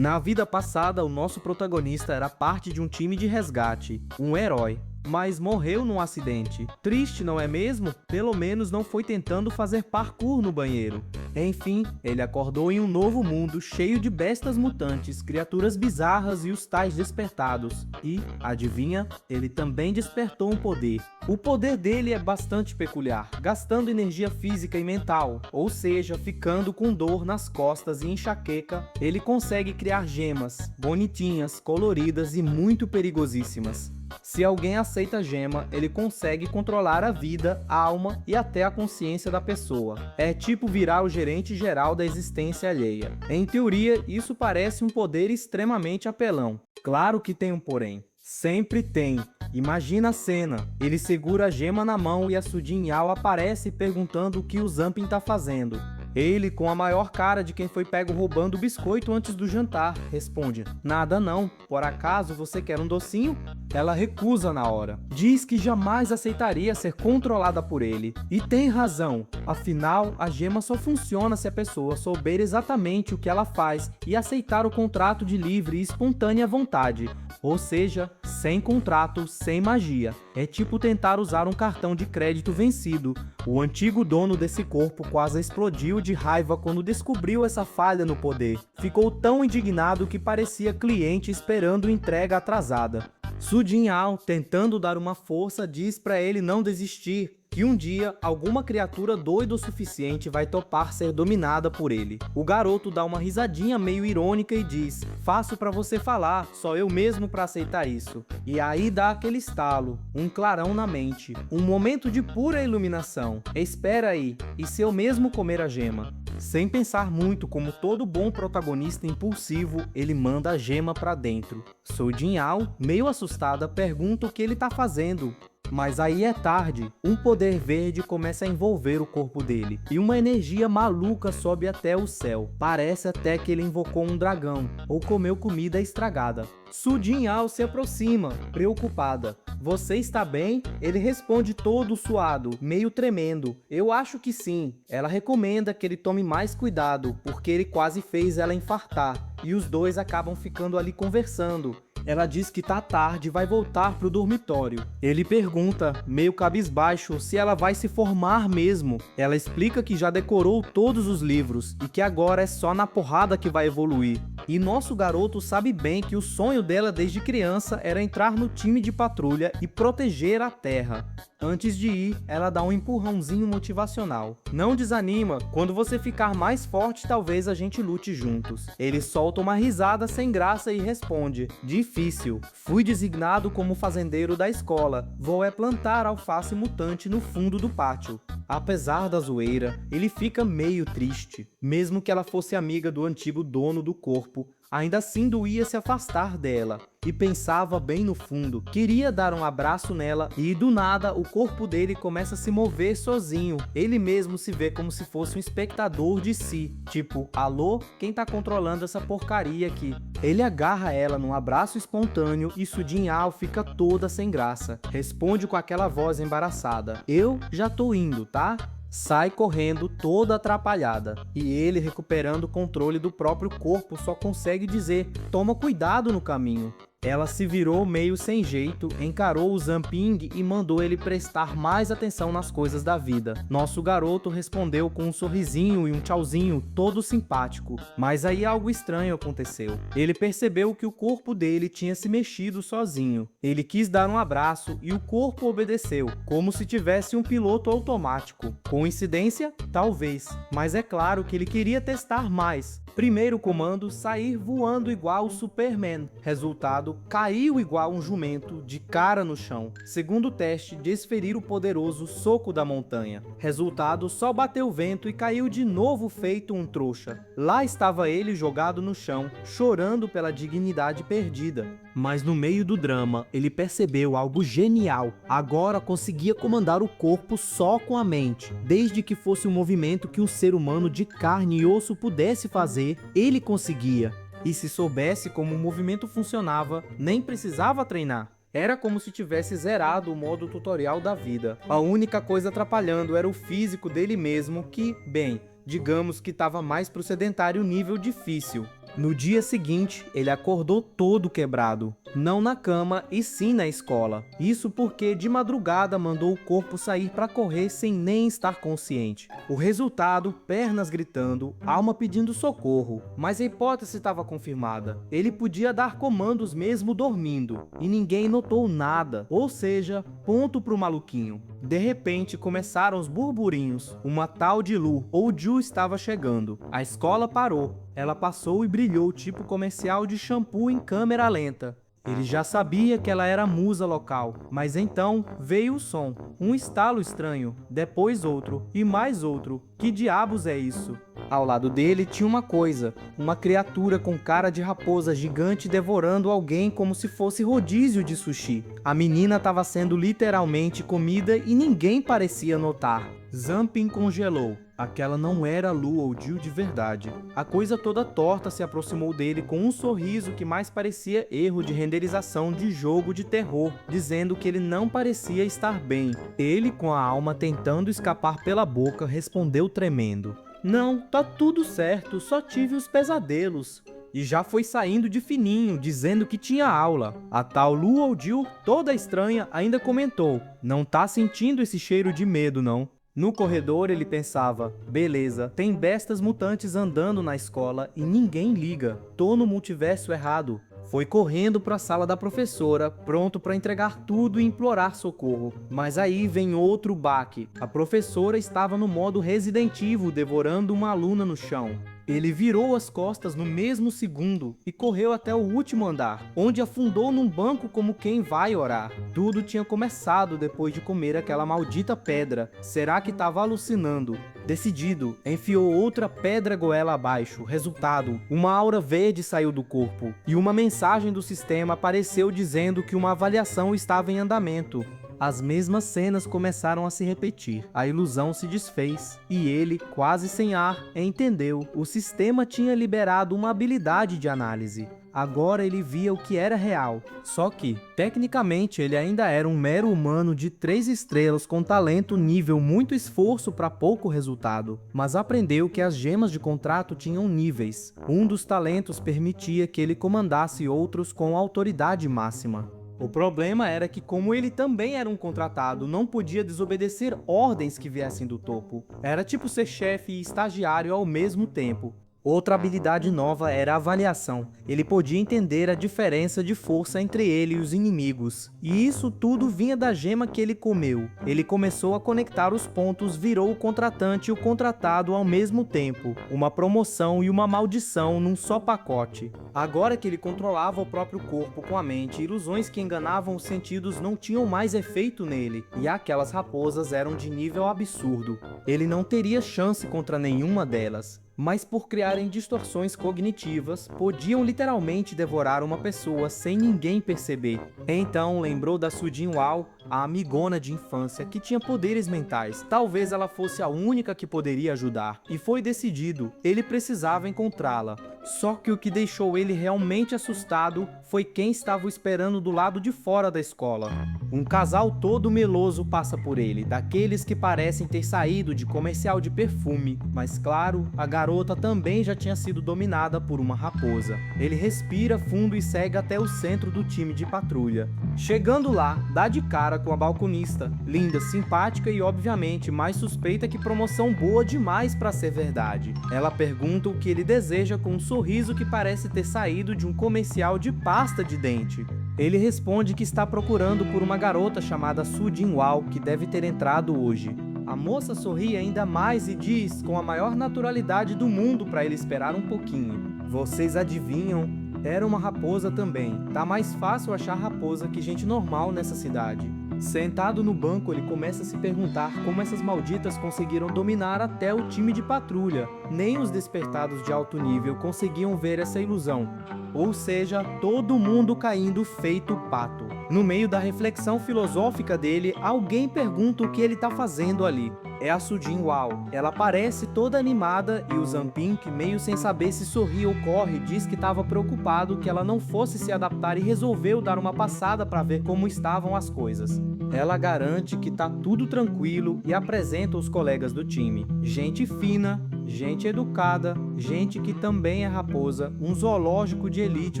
Na vida passada, o nosso protagonista era parte de um time de resgate, um herói, mas morreu num acidente. Triste, não é mesmo? Pelo menos não foi tentando fazer parkour no banheiro. Enfim, ele acordou em um novo mundo cheio de bestas mutantes, criaturas bizarras e os tais despertados. E, adivinha, ele também despertou um poder. O poder dele é bastante peculiar, gastando energia física e mental, ou seja, ficando com dor nas costas e enxaqueca, ele consegue criar gemas, bonitinhas, coloridas e muito perigosíssimas. Se alguém aceita a gema, ele consegue controlar a vida, a alma e até a consciência da pessoa. É tipo virar o gerente geral da existência alheia. Em teoria, isso parece um poder extremamente apelão. Claro que tem um porém. Sempre tem. Imagina a cena. Ele segura a gema na mão e a Sujin Yao aparece perguntando o que o Zampin tá fazendo. Ele, com a maior cara de quem foi pego roubando o biscoito antes do jantar, responde: "Nada não, por acaso você quer um docinho?" Ela recusa na hora. Diz que jamais aceitaria ser controlada por ele. E tem razão, afinal, a gema só funciona se a pessoa souber exatamente o que ela faz e aceitar o contrato de livre e espontânea vontade. Ou seja, sem contrato, sem magia. É tipo tentar usar um cartão de crédito vencido. O antigo dono desse corpo quase explodiu de raiva quando descobriu essa falha no poder. Ficou tão indignado que parecia cliente esperando entrega atrasada. Sujin Yao, tentando dar uma força, diz para ele não desistir, que um dia alguma criatura doida o suficiente vai topar ser dominada por ele. O garoto dá uma risadinha meio irônica e diz: "Fácil pra você falar, só eu mesmo pra aceitar isso." E aí dá aquele estalo, um clarão na mente, um momento de pura iluminação. Espera aí, e se eu mesmo comer a gema? Sem pensar muito, como todo bom protagonista impulsivo, ele manda a gema pra dentro. Sujin Yao, meio assustada, pergunta o que ele tá fazendo. Mas aí é tarde, um poder verde começa a envolver o corpo dele, e uma energia maluca sobe até o céu. Parece até que ele invocou um dragão, ou comeu comida estragada. Sujin Yao se aproxima, preocupada. "Você está bem?" Ele responde todo suado, meio tremendo. "Eu acho que sim." Ela recomenda que ele tome mais cuidado, porque ele quase fez ela infartar, e os dois acabam ficando ali conversando. Ela diz que tá tarde e vai voltar pro dormitório. Ele pergunta, meio cabisbaixo, se ela vai se formar mesmo. Ela explica que já decorou todos os livros e que agora é só na porrada que vai evoluir. E nosso garoto sabe bem que o sonho dela desde criança era entrar no time de patrulha e proteger a Terra. Antes de ir, ela dá um empurrãozinho motivacional. "Não desanima, quando você ficar mais forte, talvez a gente lute juntos." Ele solta uma risada sem graça e responde: "Difícil. Fui designado como fazendeiro da escola. Vou é plantar alface mutante no fundo do pátio." Apesar da zoeira, ele fica meio triste. Mesmo que ela fosse amiga do antigo dono do corpo, ainda assim doía se afastar dela. E pensava bem no fundo, queria dar um abraço nela e do nada o corpo dele começa a se mover sozinho. Ele mesmo se vê como se fosse um espectador de si. Tipo, alô, quem tá controlando essa porcaria aqui? Ele agarra ela num abraço espontâneo e Sujin Yao fica toda sem graça. Responde com aquela voz embaraçada: "Eu já tô indo, tá?" Sai correndo toda atrapalhada, e ele, recuperando o controle do próprio corpo, só consegue dizer: "Toma cuidado no caminho." Ela se virou meio sem jeito, encarou o Zampin e mandou ele prestar mais atenção nas coisas da vida. Nosso garoto respondeu com um sorrisinho e um tchauzinho todo simpático, mas aí algo estranho aconteceu. Ele percebeu que o corpo dele tinha se mexido sozinho. Ele quis dar um abraço e o corpo obedeceu, como se tivesse um piloto automático. Coincidência? Talvez, mas é claro que ele queria testar mais. Primeiro comando, sair voando igual o Superman. Resultado, caiu igual um jumento, de cara no chão. Segundo teste, desferir o poderoso soco da montanha. Resultado, só bateu o vento e caiu de novo feito um trouxa. Lá estava ele jogado no chão, chorando pela dignidade perdida. Mas no meio do drama, ele percebeu algo genial. Agora conseguia comandar o corpo só com a mente. Desde que fosse um movimento que um ser humano de carne e osso pudesse fazer, ele conseguia. E se soubesse como o movimento funcionava, nem precisava treinar. Era como se tivesse zerado o modo tutorial da vida. A única coisa atrapalhando era o físico dele mesmo que, bem, digamos que estava mais pro sedentário nível difícil. No dia seguinte, ele acordou todo quebrado. Não na cama e sim na escola. Isso porque de madrugada mandou o corpo sair para correr sem nem estar consciente. O resultado, pernas gritando, alma pedindo socorro. Mas a hipótese estava confirmada. Ele podia dar comandos mesmo dormindo. E ninguém notou nada. Ou seja, ponto pro maluquinho. De repente começaram os burburinhos. Uma tal de Lu, ou Ju, estava chegando. A escola parou. Ela passou e brilhou tipo comercial de shampoo em câmera lenta. Ele já sabia que ela era a musa local, mas então veio o som, um estalo estranho, depois outro e mais outro. Que diabos é isso? Ao lado dele tinha uma coisa, uma criatura com cara de raposa gigante devorando alguém como se fosse rodízio de sushi. A menina estava sendo literalmente comida e ninguém parecia notar. Zampin congelou. Aquela não era Lu ou Jill de verdade. A coisa toda torta se aproximou dele com um sorriso que mais parecia erro de renderização de jogo de terror, dizendo que ele não parecia estar bem. Ele, com a alma tentando escapar pela boca, respondeu tremendo: "Não, tá tudo certo, só tive os pesadelos." E já foi saindo de fininho, dizendo que tinha aula. A tal Lu ou Jill, toda estranha, ainda comentou: "Não tá sentindo esse cheiro de medo, não?" No corredor ele pensava: beleza, tem bestas mutantes andando na escola e ninguém liga. Tô no multiverso errado. Foi correndo para a sala da professora, pronto para entregar tudo e implorar socorro. Mas aí vem outro baque. A professora estava no modo Resident Evil, devorando uma aluna no chão. Ele virou as costas no mesmo segundo e correu até o último andar, onde afundou num banco como quem vai orar. Tudo tinha começado depois de comer aquela maldita pedra. Será que estava alucinando? Decidido, enfiou outra pedra goela abaixo. Resultado, uma aura verde saiu do corpo e uma mensagem do sistema apareceu dizendo que uma avaliação estava em andamento. As mesmas cenas começaram a se repetir, a ilusão se desfez, e ele, quase sem ar, entendeu. O sistema tinha liberado uma habilidade de análise. Agora ele via o que era real, só que, tecnicamente, ele ainda era um mero humano de 3 estrelas com talento nível muito esforço para pouco resultado, mas aprendeu que as gemas de contrato tinham níveis. Um dos talentos permitia que ele comandasse outros com autoridade máxima. O problema era que, como ele também era um contratado, não podia desobedecer ordens que viessem do topo. Era tipo ser chefe e estagiário ao mesmo tempo. Outra habilidade nova era a avaliação. Ele podia entender a diferença de força entre ele e os inimigos. E isso tudo vinha da gema que ele comeu. Ele começou a conectar os pontos, virou o contratante e o contratado ao mesmo tempo. Uma promoção e uma maldição num só pacote. Agora que ele controlava o próprio corpo com a mente, ilusões que enganavam os sentidos não tinham mais efeito nele. E aquelas raposas eram de nível absurdo. Ele não teria chance contra nenhuma delas. Mas por criarem distorções cognitivas, podiam literalmente devorar uma pessoa sem ninguém perceber. Então lembrou da Sujin Wao, a amigona de infância, que tinha poderes mentais. Talvez ela fosse a única que poderia ajudar. E foi decidido, ele precisava encontrá-la. Só que o que deixou ele realmente assustado foi quem estava o esperando do lado de fora da escola. Um casal todo meloso passa por ele, daqueles que parecem ter saído de comercial de perfume. Mas claro, a garota também já tinha sido dominada por uma raposa. Ele respira fundo e segue até o centro do time de patrulha. Chegando lá, dá de cara com a balconista, linda, simpática e obviamente mais suspeita que promoção boa demais para ser verdade. Ela pergunta o que ele deseja com um sorriso que parece ter saído de um comercial de pasta de dente. Ele responde que está procurando por uma garota chamada Sujin Wao, que deve ter entrado hoje. A moça sorri ainda mais e diz com a maior naturalidade do mundo para ele esperar um pouquinho. Vocês adivinham? Era uma raposa também. Tá mais fácil achar raposa que gente normal nessa cidade. Sentado no banco, ele começa a se perguntar como essas malditas conseguiram dominar até o time de patrulha. Nem os despertados de alto nível conseguiam ver essa ilusão. Ou seja, todo mundo caindo feito pato. No meio da reflexão filosófica dele, alguém pergunta o que ele tá fazendo ali. É a Sujin Wao. Ela parece toda animada e o Zampin, que meio sem saber se sorri ou corre, diz que estava preocupado que ela não fosse se adaptar e resolveu dar uma passada para ver como estavam as coisas. Ela garante que tá tudo tranquilo e apresenta os colegas do time. Gente fina, gente educada, gente que também é raposa, um zoológico de elite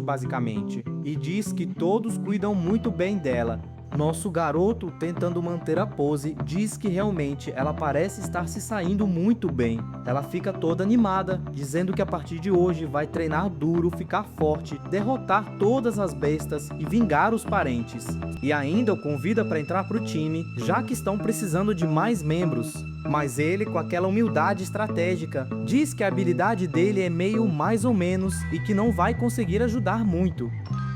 basicamente, e diz que todos cuidam muito bem dela. Nosso garoto, tentando manter a pose, diz que realmente ela parece estar se saindo muito bem. Ela fica toda animada, dizendo que a partir de hoje vai treinar duro, ficar forte, derrotar todas as bestas e vingar os parentes. E ainda o convida para entrar pro time, já que estão precisando de mais membros. Mas ele, com aquela humildade estratégica, diz que a habilidade dele é meio mais ou menos e que não vai conseguir ajudar muito.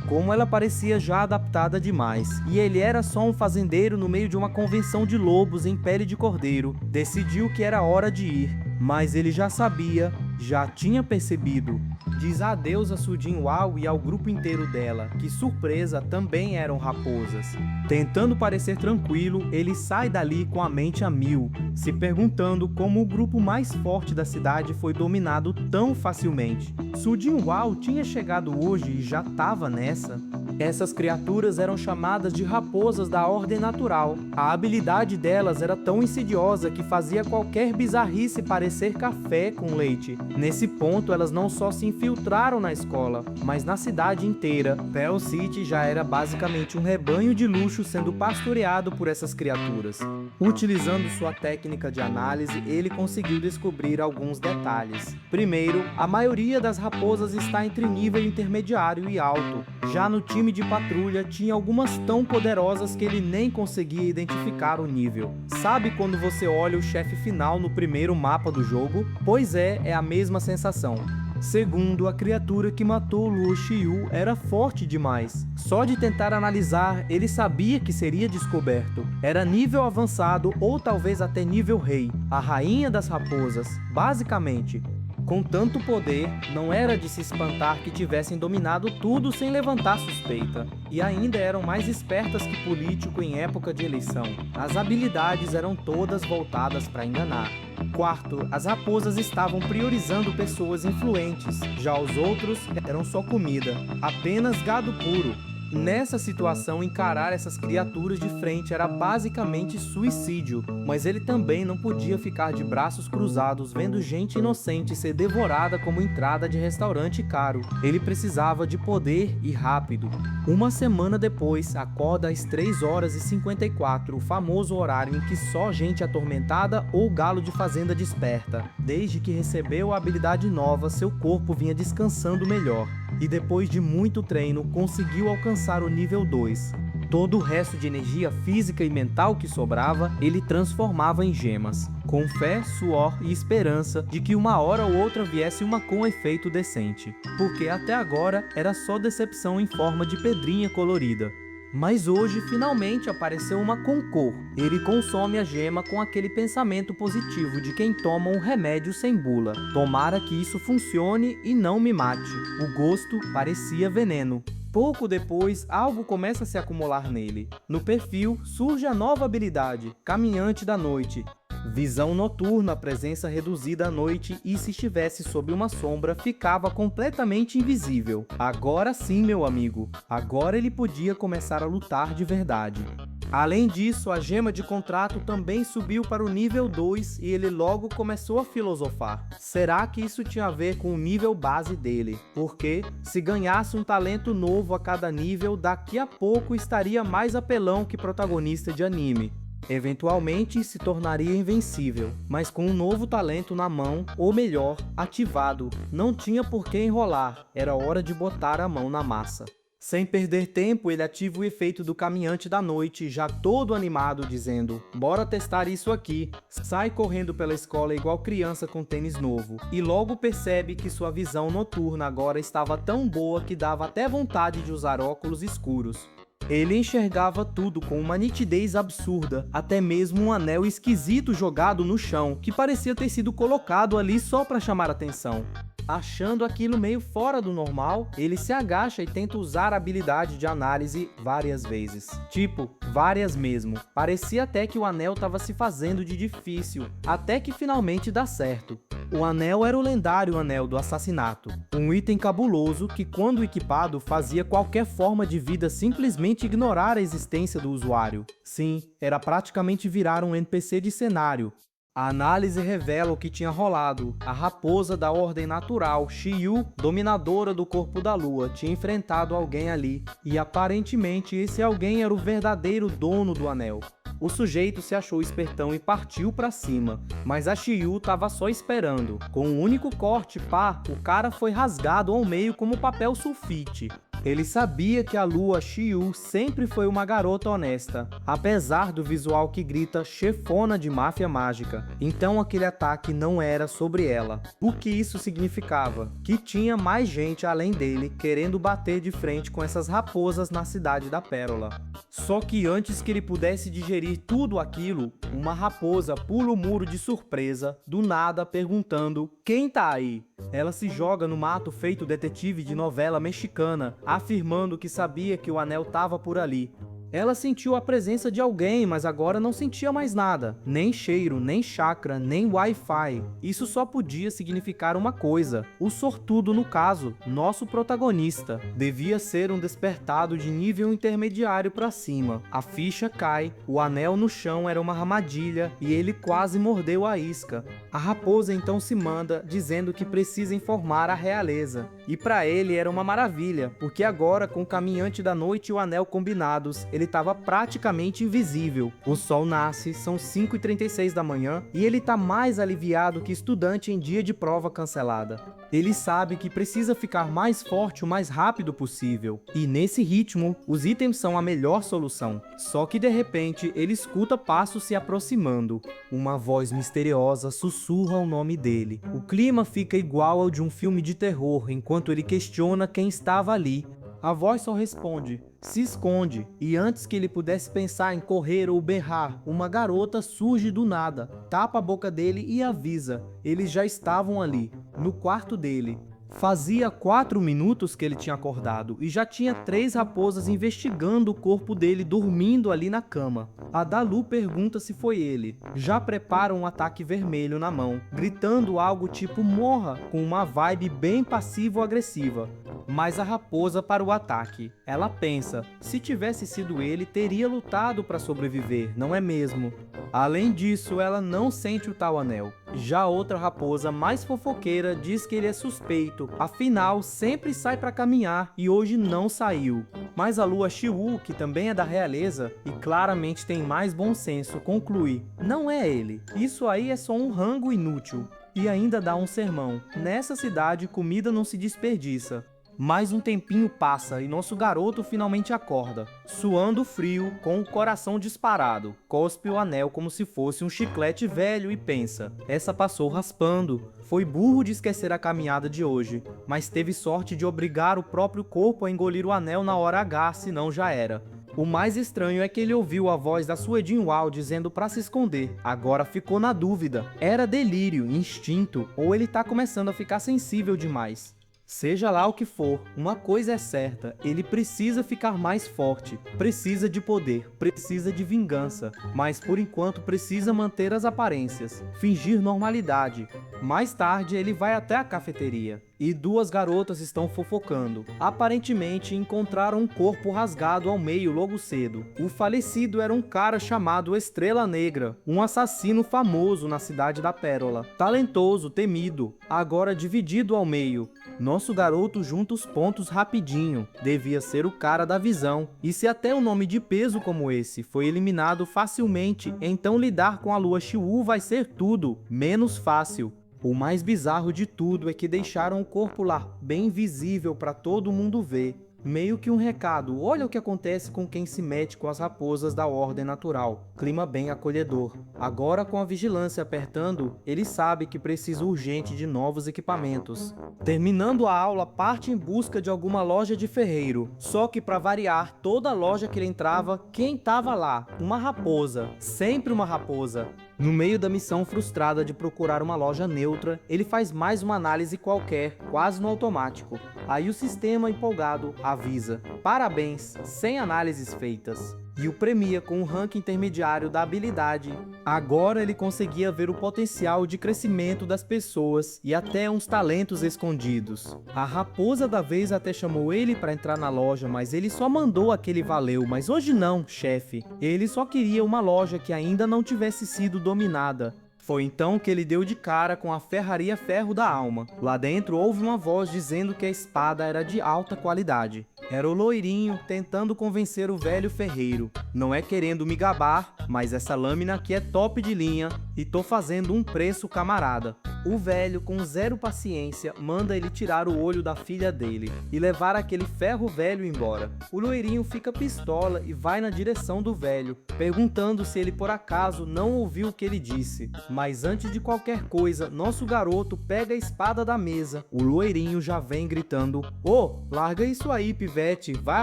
Como ela parecia já adaptada demais, e ele era só um fazendeiro no meio de uma convenção de lobos em pele de cordeiro, decidiu que era hora de ir, mas ele já sabia, já tinha percebido. Diz adeus a Sujin Wao e ao grupo inteiro dela, que surpresa também eram raposas. Tentando parecer tranquilo, ele sai dali com a mente a mil, se perguntando como o grupo mais forte da cidade foi dominado tão facilmente. Sujin Wao tinha chegado hoje e já estava nessa. Essas criaturas eram chamadas de raposas da ordem natural. A habilidade delas era tão insidiosa que fazia qualquer bizarrice parecer café com leite. Nesse ponto, elas não só se infiltraram na escola, mas na cidade inteira. Pell City já era basicamente um rebanho de luxo sendo pastoreado por essas criaturas. Utilizando sua técnica de análise, ele conseguiu descobrir alguns detalhes. Primeiro, a maioria das raposas está entre nível intermediário e alto. Já no time de patrulha, tinha algumas tão poderosas que ele nem conseguia identificar o nível. Sabe quando você olha o chefe final no primeiro mapa do jogo? Pois é a mesma sensação. Segundo, a criatura que matou Luo Shiyu era forte demais. Só de tentar analisar, ele sabia que seria descoberto. Era nível avançado ou talvez até nível rei, a rainha das raposas, basicamente. Com tanto poder, não era de se espantar que tivessem dominado tudo sem levantar suspeita. E ainda eram mais espertas que político em época de eleição. As habilidades eram todas voltadas para enganar. Quarto, as raposas estavam priorizando pessoas influentes, já os outros eram só comida, apenas gado puro. Nessa situação, encarar essas criaturas de frente era basicamente suicídio, mas ele também não podia ficar de braços cruzados vendo gente inocente ser devorada como entrada de restaurante caro. Ele precisava de poder e rápido. Uma semana depois, acorda às 3h54, o famoso horário em que só gente atormentada ou galo de fazenda desperta. Desde que recebeu a habilidade nova, seu corpo vinha descansando melhor. E depois de muito treino, conseguiu alcançar o nível 2. Todo o resto de energia física e mental que sobrava, ele transformava em gemas, com fé, suor e esperança de que uma hora ou outra viesse uma com efeito decente, porque até agora era só decepção em forma de pedrinha colorida. Mas hoje, finalmente, apareceu uma com cor. Ele consome a gema com aquele pensamento positivo de quem toma um remédio sem bula. Tomara que isso funcione e não me mate. O gosto parecia veneno. Pouco depois, algo começa a se acumular nele. No perfil, surge a nova habilidade, Caminhante da Noite. Visão noturna, presença reduzida à noite e se estivesse sob uma sombra, ficava completamente invisível. Agora sim, meu amigo. Agora ele podia começar a lutar de verdade. Além disso, a gema de contrato também subiu para o nível 2 e ele logo começou a filosofar. Será que isso tinha a ver com o nível base dele? Porque, se ganhasse um talento novo a cada nível, daqui a pouco estaria mais apelão que protagonista de anime. Eventualmente se tornaria invencível, mas com um novo talento na mão, ou melhor, ativado. Não tinha por que enrolar, era hora de botar a mão na massa. Sem perder tempo, ele ativa o efeito do Caminhante da Noite, já todo animado, dizendo: bora testar isso aqui. Sai correndo pela escola igual criança com tênis novo, e logo percebe que sua visão noturna agora estava tão boa que dava até vontade de usar óculos escuros. Ele enxergava tudo com uma nitidez absurda, até mesmo um anel esquisito jogado no chão, que parecia ter sido colocado ali só para chamar atenção. Achando aquilo meio fora do normal, ele se agacha e tenta usar a habilidade de análise várias vezes. Tipo, várias mesmo. Parecia até que o anel estava se fazendo de difícil, até que finalmente dá certo. O anel era o lendário Anel do Assassinato, um item cabuloso que, quando equipado, fazia qualquer forma de vida simplesmente ignorar a existência do usuário. Sim, era praticamente virar um NPC de cenário. A análise revela o que tinha rolado. A raposa da ordem natural, Xiyu, dominadora do corpo da lua, tinha enfrentado alguém ali. E aparentemente esse alguém era o verdadeiro dono do anel. O sujeito se achou espertão e partiu pra cima, mas a Xiyu tava só esperando. Com um único corte, o cara foi rasgado ao meio como papel sulfite. Ele sabia que a lua Xiyu sempre foi uma garota honesta, apesar do visual que grita chefona de máfia mágica. Então aquele ataque não era sobre ela. O que isso significava? Que tinha mais gente além dele querendo bater de frente com essas raposas na cidade da Pérola. Só que antes que ele pudesse digerir tudo aquilo, uma raposa pula o muro de surpresa, do nada perguntando: "Quem tá aí?" Ela se joga no mato feito detetive de novela mexicana, afirmando que sabia que o anel estava por ali. Ela sentiu a presença de alguém, mas agora não sentia mais nada. Nem cheiro, nem chakra, nem Wi-Fi. Isso só podia significar uma coisa. O sortudo, no caso, nosso protagonista, devia ser um despertado de nível intermediário para cima. A ficha cai, o anel no chão era uma armadilha e ele quase mordeu a isca. A raposa então se manda, dizendo que precisa informar a realeza. E para ele era uma maravilha, porque agora, com o caminhante da noite e o anel combinados, ele estava praticamente invisível. O sol nasce, são 5h36 da manhã, e ele está mais aliviado que estudante em dia de prova cancelada. Ele sabe que precisa ficar mais forte o mais rápido possível, e nesse ritmo, os itens são a melhor solução. Só que de repente, ele escuta passos se aproximando. Uma voz misteriosa sussurra o nome dele. O clima fica igual ao de um filme de terror, enquanto ele questiona quem estava ali. A voz só responde: "Se esconde", e antes que ele pudesse pensar em correr ou berrar, uma garota surge do nada, tapa a boca dele e avisa. Eles já estavam ali, no quarto dele. Fazia 4 minutos que ele tinha acordado e já tinha 3 raposas investigando o corpo dele dormindo ali na cama. A Dalu pergunta se foi ele. Já prepara um ataque vermelho na mão, gritando algo tipo "morra", com uma vibe bem passivo-agressiva. Mas a raposa para o ataque. Ela pensa, se tivesse sido ele, teria lutado para sobreviver, não é mesmo? Além disso, ela não sente o tal anel. Já outra raposa, mais fofoqueira, diz que ele é suspeito, afinal sempre sai para caminhar e hoje não saiu. Mas a lua Xiyu, que também é da realeza e claramente tem mais bom senso, conclui: não é ele, isso aí é só um rango inútil. E ainda dá um sermão: nessa cidade comida não se desperdiça. Mais um tempinho passa e nosso garoto finalmente acorda, suando frio, com o coração disparado. Cospe o anel como se fosse um chiclete velho e pensa: essa passou raspando. Foi burro de esquecer a caminhada de hoje, mas teve sorte de obrigar o próprio corpo a engolir o anel na hora H, senão já era. O mais estranho é que ele ouviu a voz da Suedin Wall dizendo pra se esconder. Agora ficou na dúvida. Era delírio, instinto, ou ele tá começando a ficar sensível demais. Seja lá o que for, uma coisa é certa, ele precisa ficar mais forte, precisa de poder, precisa de vingança, mas por enquanto precisa manter as aparências, fingir normalidade. Mais tarde ele vai até a cafeteria e 2 garotas estão fofocando. Aparentemente encontraram um corpo rasgado ao meio logo cedo. O falecido era um cara chamado Estrela Negra, um assassino famoso na cidade da Pérola, talentoso, temido, agora dividido ao meio. Nosso garoto junta os pontos rapidinho, devia ser o cara da visão. E se até um nome de peso como esse foi eliminado facilmente, então lidar com a lua Xiyu vai ser tudo menos fácil. O mais bizarro de tudo é que deixaram o corpo lá, bem visível para todo mundo ver. Meio que um recado: olha o que acontece com quem se mete com as raposas da ordem natural. Clima bem acolhedor. Agora, com a vigilância apertando, ele sabe que precisa urgente de novos equipamentos. Terminando a aula, parte em busca de alguma loja de ferreiro. Só que, para variar, toda loja que ele entrava, quem tava lá? Uma raposa. Sempre uma raposa. No meio da missão frustrada de procurar uma loja neutra, ele faz mais uma análise qualquer, quase no automático. Aí o sistema, empolgado, avisa: parabéns, 100 análises feitas. E o premia com um ranking intermediário da habilidade. Agora ele conseguia ver o potencial de crescimento das pessoas e até uns talentos escondidos. A raposa da vez até chamou ele para entrar na loja, mas ele só mandou aquele valeu. Mas hoje não, chefe. Ele só queria uma loja que ainda não tivesse sido dominada. Foi então que ele deu de cara com a ferraria Ferro da Alma. Lá dentro houve uma voz dizendo que a espada era de alta qualidade. Era o loirinho tentando convencer o velho ferreiro. Não é querendo me gabar, mas essa lâmina aqui é top de linha e tô fazendo um preço, camarada. O velho, com zero paciência, manda ele tirar o olho da filha dele e levar aquele ferro velho embora. O loirinho fica pistola e vai na direção do velho, perguntando se ele por acaso não ouviu o que ele disse. Mas antes de qualquer coisa, nosso garoto pega a espada da mesa. O loirinho já vem gritando: "Ô, larga isso aí, pivete, vai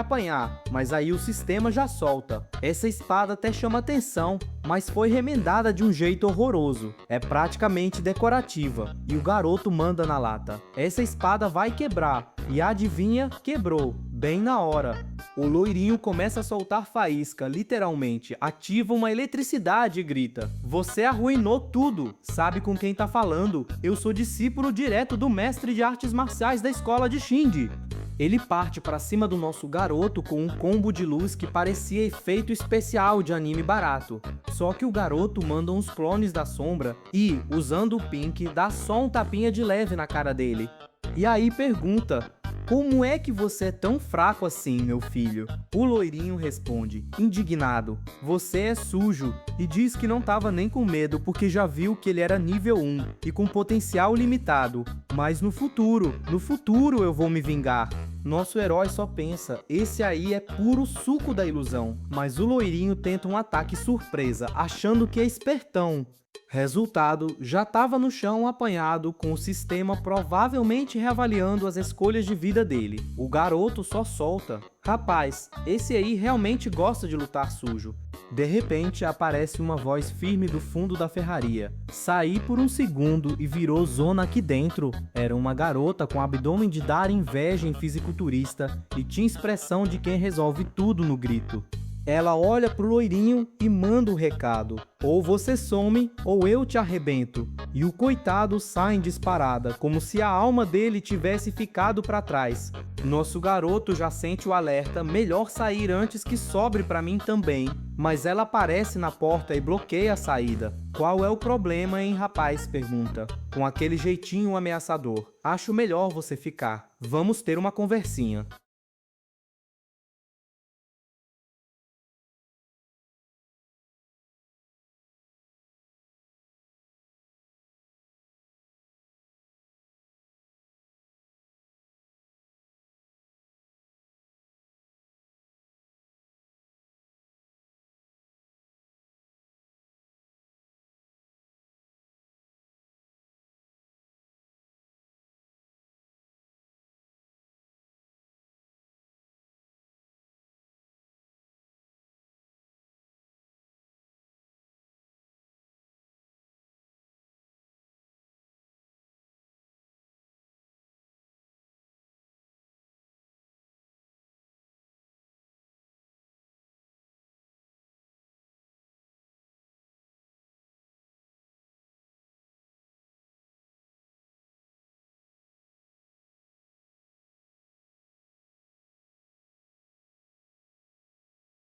apanhar." Mas aí o sistema já solta. Essa espada até chama atenção, mas foi remendada de um jeito horroroso. É praticamente decorativa. E o garoto manda na lata: "Essa espada vai quebrar." E adivinha, quebrou, bem na hora. O loirinho começa a soltar faísca, literalmente, ativa uma eletricidade e grita: "Você arruinou tudo! Sabe com quem tá falando? Eu sou discípulo direto do mestre de artes marciais da escola de Shinji." Ele parte para cima do nosso garoto com um combo de luz que parecia efeito especial de anime barato. Só que o garoto manda uns clones da sombra e, usando o Pink, dá só um tapinha de leve na cara dele. E aí pergunta: "Como é que você é tão fraco assim, meu filho?" O loirinho responde, indignado: "Você é sujo." E diz que não tava nem com medo porque já viu que ele era nível 1 e com potencial limitado. Mas no futuro eu vou me vingar. Nosso herói só pensa: esse aí é puro suco da ilusão. Mas o loirinho tenta um ataque surpresa, achando que é espertão. Resultado, já estava no chão apanhado, com o sistema provavelmente reavaliando as escolhas de vida dele. O garoto só solta: "Rapaz, esse aí realmente gosta de lutar sujo." De repente, aparece uma voz firme do fundo da ferraria. Saí por um segundo e virou zona aqui dentro. Era uma garota com abdômen de dar inveja em fisiculturista e tinha expressão de quem resolve tudo no grito. Ela olha pro loirinho e manda o recado: "Ou você some, ou eu te arrebento." E o coitado sai em disparada, como se a alma dele tivesse ficado para trás. Nosso garoto já sente o alerta: melhor sair antes que sobre para mim também. Mas ela aparece na porta e bloqueia a saída. "Qual é o problema, hein, rapaz?" pergunta, com aquele jeitinho ameaçador. "Acho melhor você ficar. Vamos ter uma conversinha."